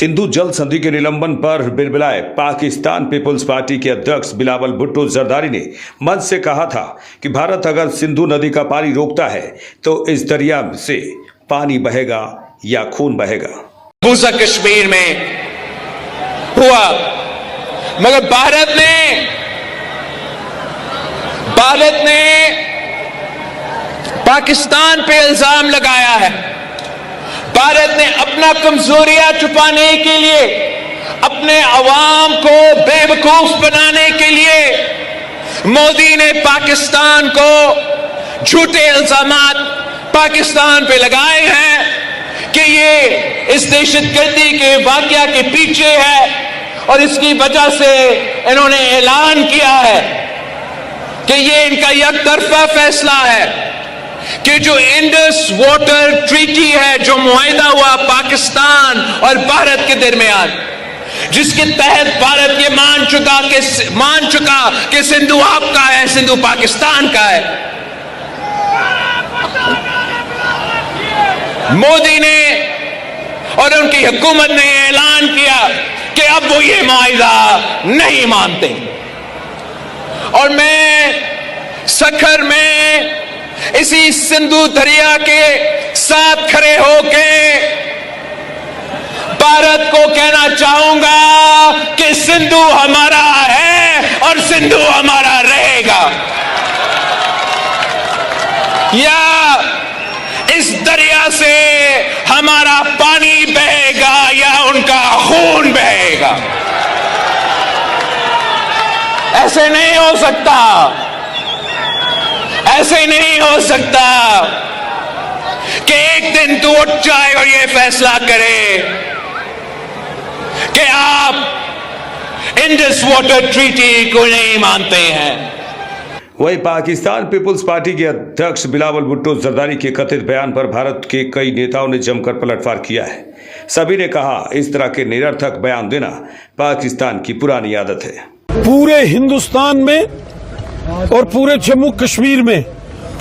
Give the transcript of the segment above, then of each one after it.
सिंधु जल संधि के निलंबन पर बिलबिलाए पाकिस्तान पीपुल्स पार्टी के अध्यक्ष बिलावल भुट्टो जरदारी ने मंच से कहा था कि भारत अगर सिंधु नदी का पानी रोकता है तो इस दरिया से पानी बहेगा या खून बहेगा। मूसा कश्मीर में हुआ, मगर भारत ने पाकिस्तान पे इल्जाम लगाया है। भारत ने अपना कमजोरियां छुपाने के लिए, अपने अवाम को बेवकूफ बनाने के लिए मोदी ने पाकिस्तान को झूठे इल्जामात पाकिस्तान पे लगाए हैं कि ये इस दहशतगर्दी के वाकया के पीछे है, और इसकी वजह से इन्होंने ऐलान किया है कि ये इनका एकतरफा फैसला है कि जो इंडस वाटर ट्रीटी है, जो मुआहिदा हुआ पाकिस्तान और भारत के दरमियान, जिसके तहत भारत ये मान चुका कि सिंधु आपका है, सिंधु पाकिस्तान का है। मोदी ने और उनकी हुकूमत ने ऐलान किया कि अब वो ये मुआहिदा नहीं मानते, और मैं सखर में इसी सिंधु दरिया के साथ खड़े होके भारत को कहना चाहूंगा कि सिंधु हमारा है और सिंधु हमारा रहेगा। या इस दरिया से हमारा पानी बहेगा या उनका खून बहेगा। ऐसे नहीं हो सकता, ऐसे नहीं हो सकता कि एक दिन तू उठ जाए और ये फैसला करे कि आप इंडस वाटर ट्रीटी को नहीं मानते हैं। वहीं पाकिस्तान पीपुल्स पार्टी के अध्यक्ष बिलावल भुट्टो जरदारी के कथित बयान पर भारत के कई नेताओं ने जमकर पलटवार किया है। सभी ने कहा इस तरह के निरर्थक बयान देना पाकिस्तान की पुरानी आदत है। पूरे हिंदुस्तान में और पूरे जम्मू कश्मीर में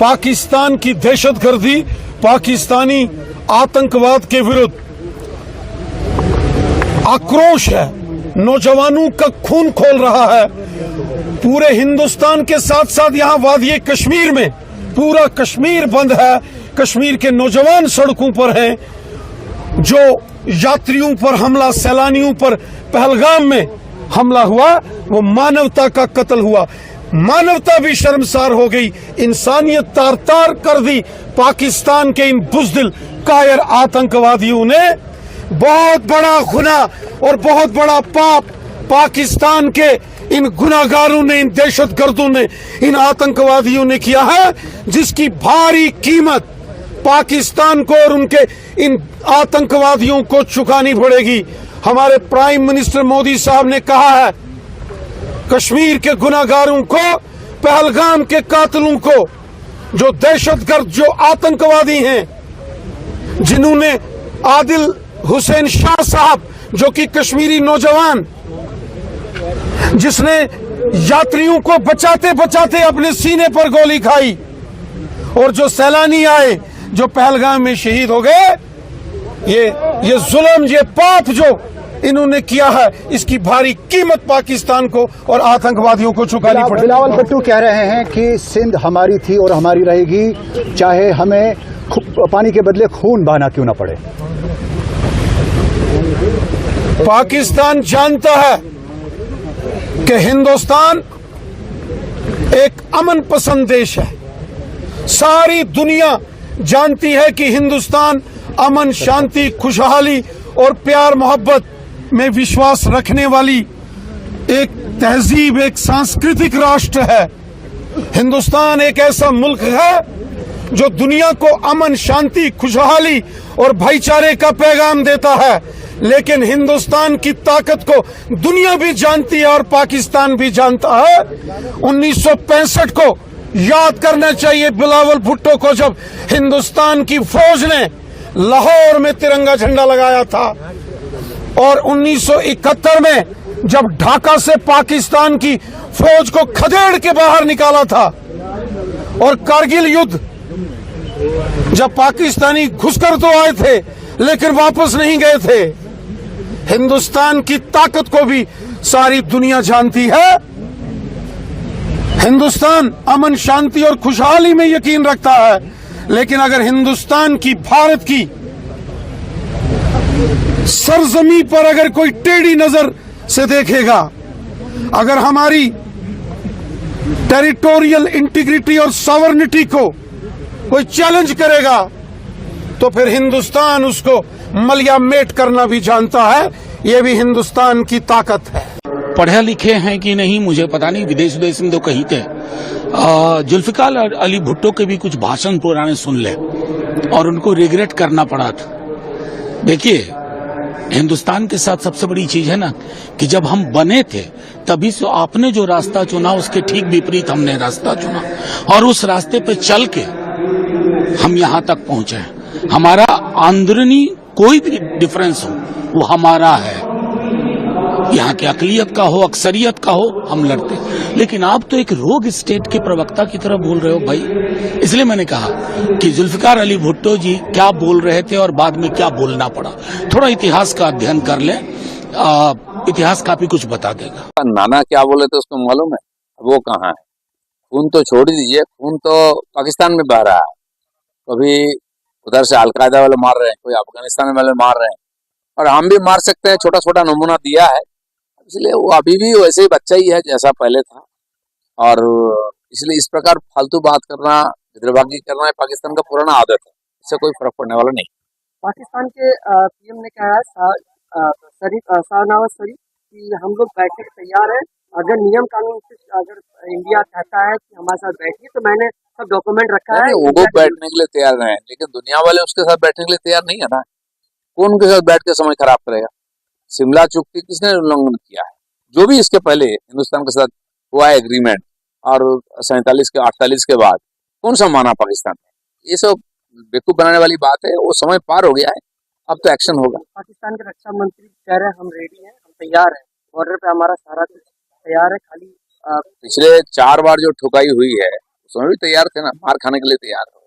पाकिस्तान की दहशतगर्दी, पाकिस्तानी आतंकवाद के विरुद्ध आक्रोश है, नौजवानों का खून खोल रहा है। पूरे हिंदुस्तान के साथ साथ यहाँ वादी कश्मीर में पूरा कश्मीर बंद है। कश्मीर के नौजवान सड़कों पर हैं। जो यात्रियों पर हमला, सैलानियों पर पहलगाम में हमला हुआ, वो मानवता का कत्ल हुआ। मानवता भी शर्मसार हो गई, इंसानियत तार तार कर दी। पाकिस्तान के इन बुज़दिल कायर आतंकवादियों ने बहुत बड़ा गुनाह और बहुत बड़ा पाप पाकिस्तान के इन गुनाहगारों ने, इन दहशतगर्दों ने, इन आतंकवादियों ने किया है, जिसकी भारी कीमत पाकिस्तान को और उनके इन आतंकवादियों को चुकानी पड़ेगी। हमारे प्राइम मिनिस्टर मोदी साहब ने कहा है कश्मीर के गुनाहगारों को, पहलगाम के कातिलों को, जो दहशतगर्द, जो आतंकवादी हैं, जिन्होंने आदिल हुसैन शाह साहब, जो कि कश्मीरी नौजवान, जिसने यात्रियों को बचाते बचाते अपने सीने पर गोली खाई, और जो सैलानी आए जो पहलगाम में शहीद हो गए, ये जुल्म, ये पाप जो इन्होंने किया है, इसकी भारी कीमत पाकिस्तान को और आतंकवादियों को चुकानी पड़ेगी। बिलावल भुट्टो कह रहे हैं कि सिंध हमारी थी और हमारी रहेगी, चाहे हमें पानी के बदले खून बहाना क्यों ना पड़े। पाकिस्तान जानता है कि हिंदुस्तान एक अमन पसंद देश है। सारी दुनिया जानती है कि हिंदुस्तान अमन, शांति, खुशहाली और प्यार मोहब्बत में विश्वास रखने वाली एक तहजीब, एक सांस्कृतिक राष्ट्र है। हिंदुस्तान एक ऐसा मुल्क है जो दुनिया को अमन, शांति, खुशहाली और भाईचारे का पैगाम देता है। लेकिन हिंदुस्तान की ताकत को दुनिया भी जानती है और पाकिस्तान भी जानता है। 1965 को याद करना चाहिए बिलावल भुट्टो को, जब हिंदुस्तान की फौज ने लाहौर में तिरंगा झंडा लगाया था, और 1971 में जब ढाका से पाकिस्तान की फौज को खदेड़ के बाहर निकाला था, और कारगिल युद्ध जब पाकिस्तानी घुसकर तो आए थे लेकिन वापस नहीं गए थे। हिंदुस्तान की ताकत को भी सारी दुनिया जानती है। हिंदुस्तान अमन, शांति और खुशहाली में यकीन रखता है, लेकिन अगर हिंदुस्तान की, भारत की सरजमी पर अगर कोई टेढ़ी नजर से देखेगा, अगर हमारी टेरिटोरियल इंटीग्रिटी और सॉवरेनिटी को कोई चैलेंज करेगा, तो फिर हिंदुस्तान उसको मलियामेट करना भी जानता है। ये भी हिंदुस्तान की ताकत है। पढ़े लिखे हैं कि नहीं मुझे पता नहीं, विदेश विदेश में तो कही थे। जुल्फिकार अली भुट्टो के भी कुछ भाषण पुराने सुन ले और उनको रिग्रेट करना पड़ा था। देखिए, हिंदुस्तान के साथ सबसे बड़ी चीज है ना कि जब हम बने थे तभी से आपने जो रास्ता चुना उसके ठीक विपरीत हमने रास्ता चुना और उस रास्ते पे चल के हम यहाँ तक पहुंचे हैं। हमारा अंदरूनी कोई भी डिफरेंस हो वो हमारा है, यहाँ की अकलियत का हो, अक्सरियत का हो, हम लड़ते। लेकिन आप तो एक रोग स्टेट के प्रवक्ता की तरह बोल रहे हो भाई। इसलिए मैंने कहा कि जुल्फिकार अली भुट्टो जी क्या बोल रहे थे और बाद में क्या बोलना पड़ा। थोड़ा इतिहास का अध्ययन कर लें, इतिहास काफी कुछ बता देगा। नाना क्या बोले थे उसको मालूम है? वो कहाँ है? खून तो छोड़ दीजिए, खून तो पाकिस्तान में बह रहा है। कभी उधर से अलकायदा वाले मार रहे हैं, कोई अफगानिस्तान वाले मार रहे हैं, और हम भी मार सकते हैं। छोटा छोटा नमूना दिया है, इसलिए वो अभी भी वैसे ही बच्चा ही है जैसा पहले था। और इसलिए इस प्रकार फालतू बात करना, विद्रोही करना है पाकिस्तान का पुराना आदत है, इससे कोई फर्क पड़ने वाला नहीं। पाकिस्तान के पीएम ने कहा है शाहनवाज शरीफ कि हम लोग बैठने के तैयार हैं, अगर नियम कानून से अगर इंडिया कहता है कि हमारे साथ बैठिए तो मैंने सब डॉक्यूमेंट रखा है। वो बैठने के लिए तैयार हैं, लेकिन दुनिया वाले उसके साथ बैठने के लिए तैयार नहीं है ना। कौन के साथ बैठ के समय खराब करेगा? शिमला चुक्ति किसने उल्लंघन किया है? जो भी इसके पहले हिंदुस्तान के साथ हुआ है एग्रीमेंट, और 47 के 48 के बाद कौन सा माना पाकिस्तान ने? ये सब बेवकूफ बनाने वाली बात है। वो समय पार हो गया है, अब तो एक्शन होगा। पाकिस्तान के रक्षा मंत्री कह रहे हैं हम रेडी हैं, हम तैयार हैं, बॉर्डर पे हमारा सारा कुछ तैयार है, खाली पिछले 4 बार जो ठुकाई हुई है उसमें भी तैयार थे ना, मार खाने के लिए तैयार हो।